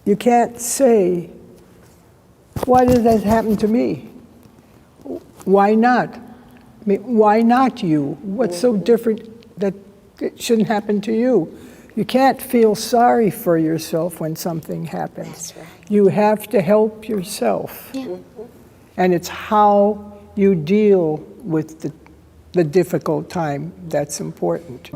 You can't say, why did that happen to me? Why not? I mean, why not you? What's so different that it shouldn't happen to you? You can't feel sorry for yourself when something happens. That's right. You have to help yourself. Yeah. And it's how you deal with the difficult time that's important.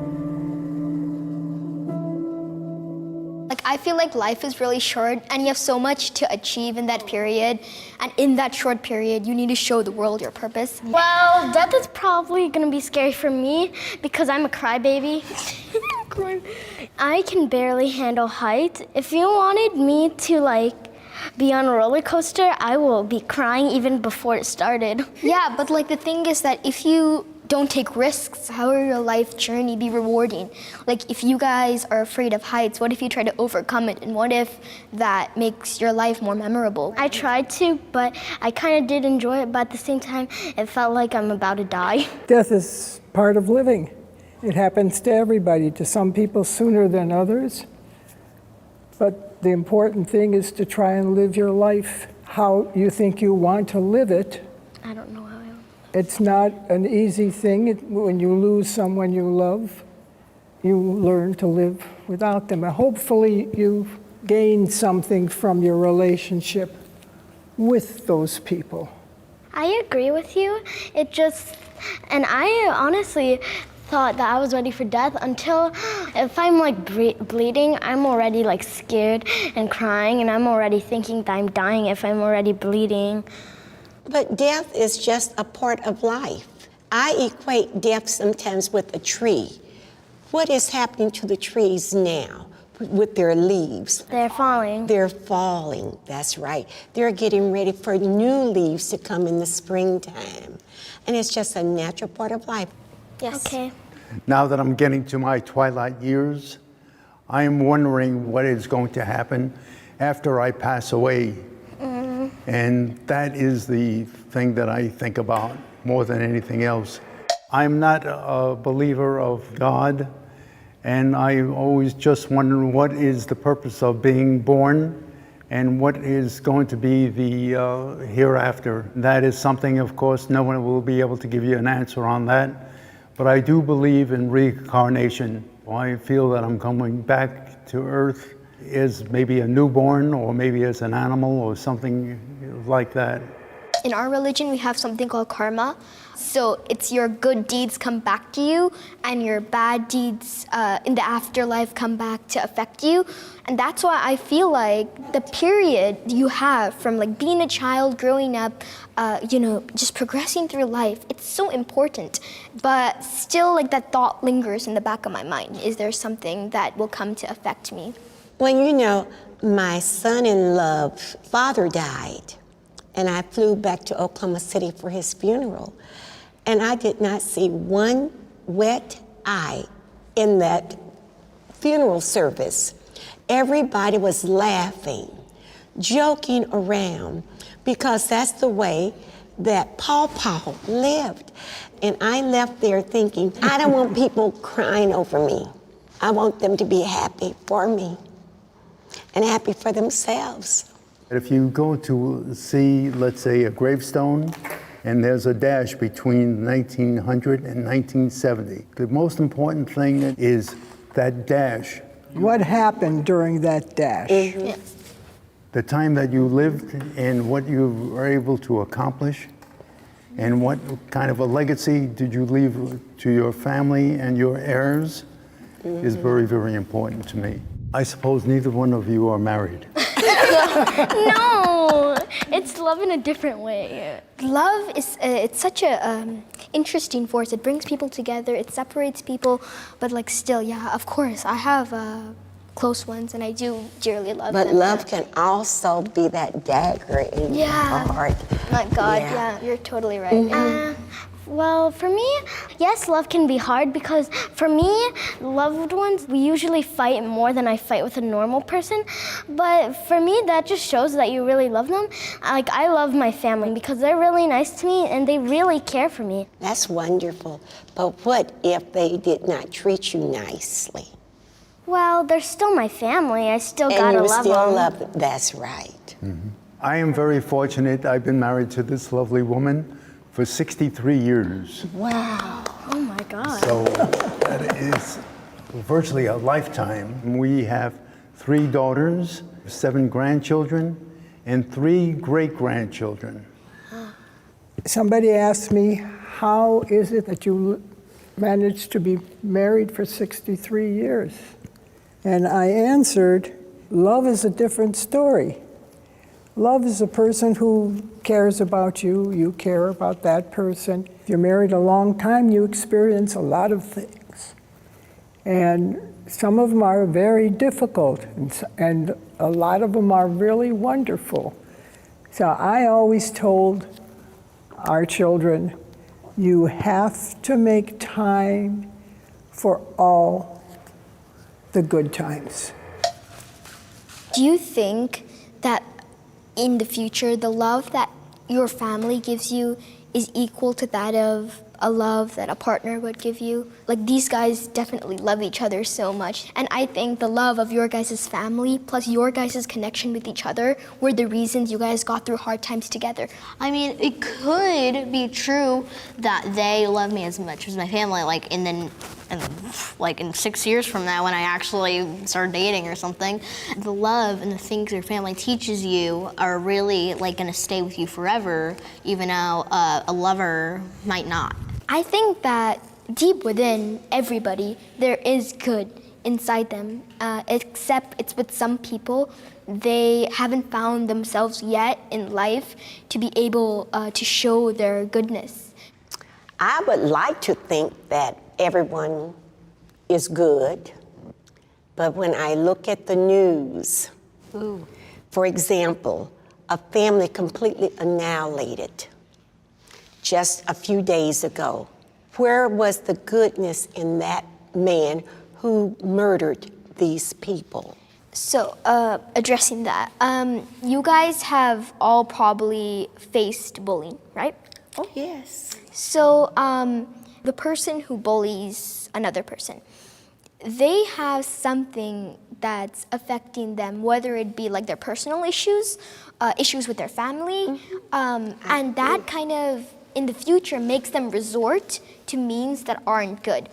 Like, I feel like life is really short and you have so much to achieve in that period. And in that short period, you need to show the world your purpose. Well, death is probably gonna be scary for me because I'm a crybaby. I can barely handle heights. If you wanted me to be on a roller coaster, I will be crying even before it started. Yeah, but the thing is that if you don't take risks, how will your life journey be rewarding? Like, if you guys are afraid of heights, what if you try to overcome it? And what if that makes your life more memorable? I tried to, but I kind of did enjoy it, but at the same time, it felt like I'm about to die. Death is part of living. It happens to everybody, to some people sooner than others. But the important thing is to try and live your life how you think you want to live it. I don't know how I will. It's not an easy thing. When you lose someone you love, you learn to live without them. And hopefully you gain something from your relationship with those people. I agree with you. And I honestly thought that I was ready for death until if I'm bleeding, I'm already scared and crying, and I'm already thinking that I'm dying if I'm already bleeding. But death is just a part of life. I equate death sometimes with a tree. What is happening to the trees now with their leaves? They're falling. They're falling, that's right. They're getting ready for new leaves to come in the springtime. And it's just a natural part of life. Yes. Okay. Now that I'm getting to my twilight years, I am wondering what is going to happen after I pass away. And that is the thing that I think about more than anything else. I'm not a believer of God, and I always just wonder what is the purpose of being born and what is going to be the hereafter. That is something, of course, no one will be able to give you an answer on that. But I do believe in reincarnation. I feel that I'm coming back to Earth as maybe a newborn or maybe as an animal or something like that. In our religion, we have something called karma. So it's your good deeds come back to you and your bad deeds in the afterlife come back to affect you. And that's why I feel like the period you have from being a child, growing up, just progressing through life, it's so important. But still that thought lingers in the back of my mind. Is there something that will come to affect me? Well, my son-in-law's father died, and I flew back to Oklahoma City for his funeral. And I did not see one wet eye in that funeral service. Everybody was laughing, joking around, because that's the way that Paw lived. And I left there thinking, I don't want people crying over me. I want them to be happy for me and happy for themselves. If you go to see, let's say, a gravestone, and there's a dash between 1900 and 1970, the most important thing is that dash. What happened during that dash? Mm-hmm. Yes. The time that you lived and what you were able to accomplish, and what kind of a legacy did you leave to your family and your heirs is very, very important to me. I suppose neither one of you are married. No, it's love in a different way. Love is it's such a interesting force. It brings people together. It separates people. But still, yeah, of course, I have close ones, and I do dearly love them. But love can also be that dagger in your heart. My God, yeah, you're totally right. Well, for me, yes, love can be hard because for me, loved ones, we usually fight more than I fight with a normal person. But for me, that just shows that you really love them. I love my family because they're really nice to me and they really care for me. That's wonderful. But what if they did not treat you nicely? Well, they're still my family. I still And gotta you love still them. love them. That's right. I am very fortunate. I've been married to this lovely woman for 63 years. Wow. Oh my God. So that is virtually a lifetime. We have 3 daughters, 7 grandchildren, and 3 great-grandchildren. Somebody asked me, how is it that you managed to be married for 63 years? And I answered, love is a different story. Love is a person who cares about you, you care about that person. If you're married a long time, you experience a lot of things. And some of them are very difficult, and a lot of them are really wonderful. So I always told our children, you have to make time for all the good times. Do you think that in the future, the love that your family gives you is equal to that of a love that a partner would give you? Like, these guys definitely love each other so much. And I think the love of your guys' family plus your guys' connection with each other were the reasons you guys got through hard times together. I mean, it could be true that they love me as much as my family, like in 6 years from now when I actually start dating or something. The love and the things your family teaches you are really like gonna stay with you forever, even though a lover might not. I think that deep within everybody, there is good inside them, except it's with some people, they haven't found themselves yet in life to be able to show their goodness. I would like to think that everyone is good, but when I look at the news, for example, a family completely annihilated just a few days ago. Where was the goodness in that man who murdered these people? So, addressing that, you guys have all probably faced bullying, right? Oh, yes. So, the person who bullies another person, they have something that's affecting them, whether it be like their personal issues, issues with their family, and that kind of, in the future, makes them resort to means that aren't good.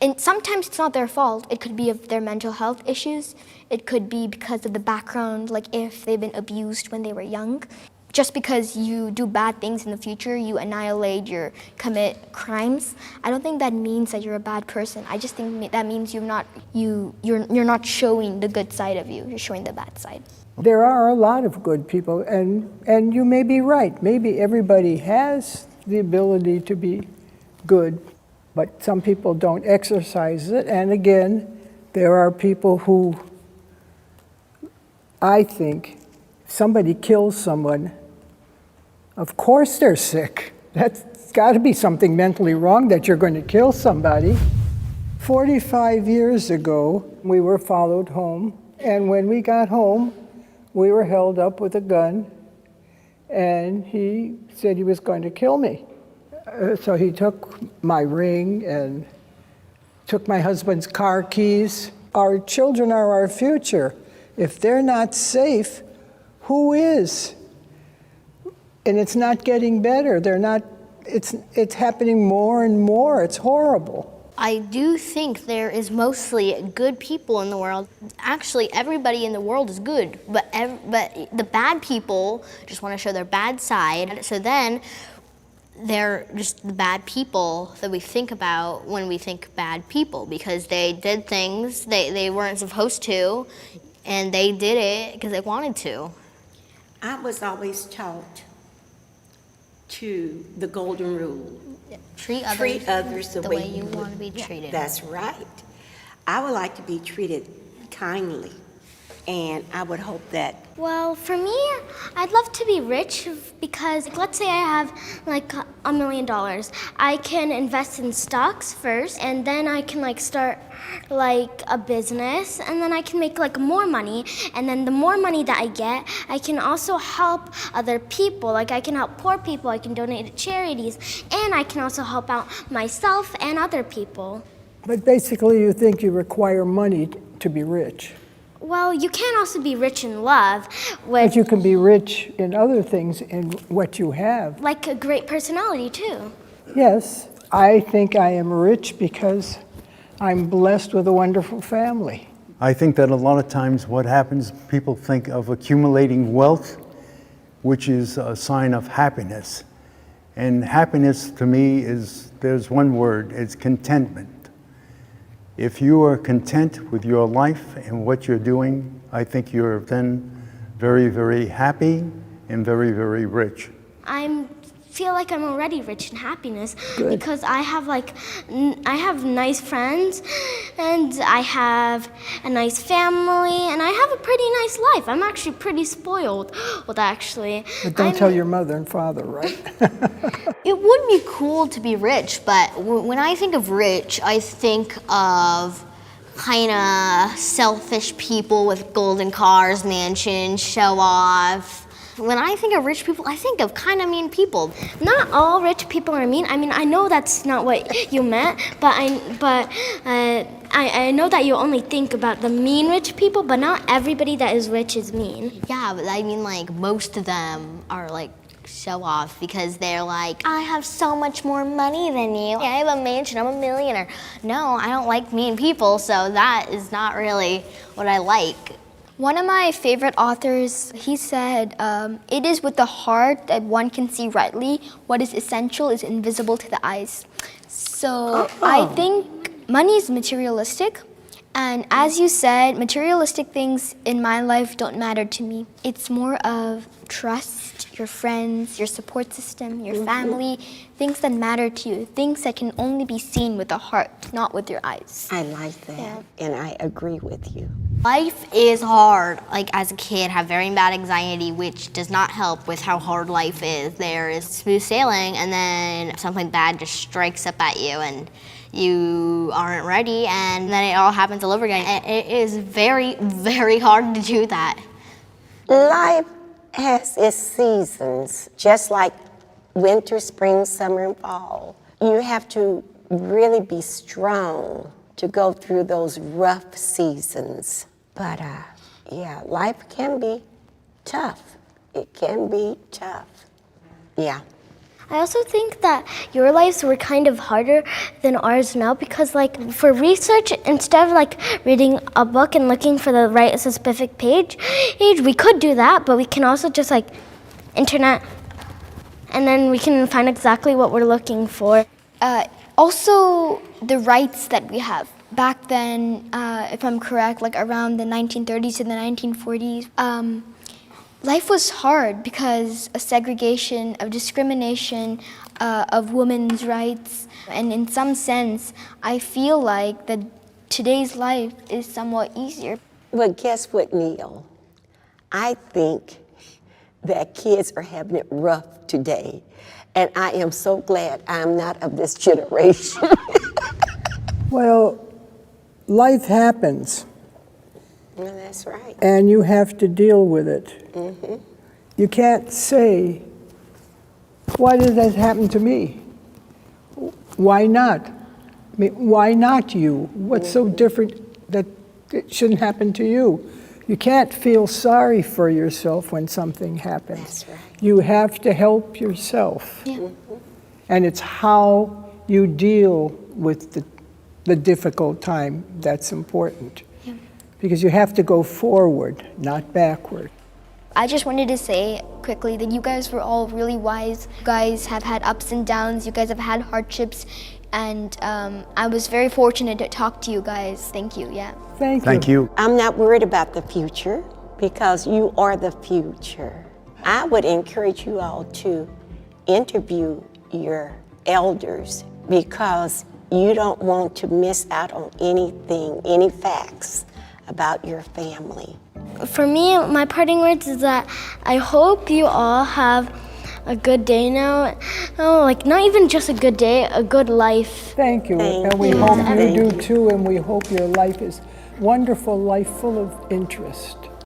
And sometimes it's not their fault. It could be of their mental health issues. It could be because of the background, like if they've been abused when they were young. Just because you do bad things in the future, you annihilate, you commit crimes, I don't think that means that you're a bad person. I just think that means you're not showing the good side of you. You're showing the bad side. There are a lot of good people, and you may be right. Maybe everybody has the ability to be good, but some people don't exercise it. And again, there are people who, I think, somebody kills someone, of course they're sick. That's got to be something mentally wrong that you're going to kill somebody. 45 years ago, we were followed home, and when we got home, we were held up with a gun, and he said he was going to kill me. So he took my ring and took my husband's car keys. Our children are our future. If they're not safe, who is? And it's not getting better. It's happening more and more. It's horrible. I do think there is mostly good people in the world. Actually, everybody in the world is good, but the bad people just want to show their bad side. So then they're just the bad people that we think about when we think bad people, because they did things they weren't supposed to, and they did it because they wanted to. I was always taught to the golden rule. Treat others the way you want to be treated. That's right. I would like to be treated kindly, and I would hope that. Well, for me, I'd love to be rich because, let's say I have like $1 million. I can invest in stocks first, and then I can start like a business, and then I can make more money, and then the more money that I get, I can also help other people. Like I can help poor people, I can donate to charities, and I can also help out myself and other people. But basically, you think you require money to be rich. Well, you can also be rich in love, But you can be rich in other things in what you have. like a great personality too. Yes, I think I am rich because I'm blessed with a wonderful family. I think that a lot of times what happens, people think of accumulating wealth, which is a sign of happiness. And happiness to me is, there's one word, it's contentment. If you are content with your life and what you're doing, I think you're then very, very happy and very, very rich. I feel like I'm already rich in happiness because I have nice friends and I have a nice family and I have a pretty nice life. I'm actually pretty spoiled. Well, actually. But don't tell your mother and father, right? It would be cool to be rich, but when I think of rich, I think of kind of selfish people with golden cars, mansions, show off. When I think of rich people, I think of kind of mean people. Not all rich people are mean. I mean, I know that's not what you meant, but I know that you only think about the mean rich people, but not everybody that is rich is mean. Yeah, but I mean, like, most of them are like show off because they're like, I have so much more money than you. I have a mansion, I'm a millionaire. No, I don't like mean people, so that is not really what I like. One of my favorite authors, he said, it is with the heart that one can see rightly. What is essential is invisible to the eyes. So I think money is materialistic. And as you said, materialistic things in my life don't matter to me. It's more of trust, your friends, your support system, your family, things that matter to you, things that can only be seen with the heart, not with your eyes. I like that, and I agree with you. Life is hard. Like, as a kid, have very bad anxiety, which does not help with how hard life is. There is smooth sailing, and then something bad just strikes up at you, and you aren't ready, and then it all happens all over again. And it is very, very hard to do that. Life has its seasons, just like winter, spring, summer, and fall. You have to really be strong to go through those rough seasons. But yeah, life can be tough. It can be tough. Yeah. I also think that your lives were kind of harder than ours now because, like, for research, instead of like reading a book and looking for the right specific page, we could do that, but we can also just like internet, and then we can find exactly what we're looking for. Also, the rights that we have. Back then, if I'm correct, like around the 1930s to the 1940s, life was hard because of segregation, of discrimination, of women's rights. And in some sense, I feel like that today's life is somewhat easier. Well, guess what, Neil? I think that kids are having it rough today. And I am so glad I'm not of this generation. Well, life happens. Well, that's right. And you have to deal with it. Mm-hmm. You can't say, why did that happen to me? Why not? I mean, why not you? What's so different that it shouldn't happen to you? You can't feel sorry for yourself when something happens. That's right. You have to help yourself. Yeah. Mm-hmm. And it's how you deal with the difficult time that's important. Yeah. Because you have to go forward, not backward. I just wanted to say quickly that you guys were all really wise. You guys have had ups and downs. You guys have had hardships. And I was very fortunate to talk to you guys. Thank you, yeah. Thank you. I'm not worried about the future because you are the future. I would encourage you all to interview your elders because you don't want to miss out on anything, any facts about your family. For me, my parting words is that I hope you all have a good day now. Oh, like not even just a good day, a good life. Thank you. Thank And we you. hope you Thank do you. too, and we hope your life is wonderful life full of interest.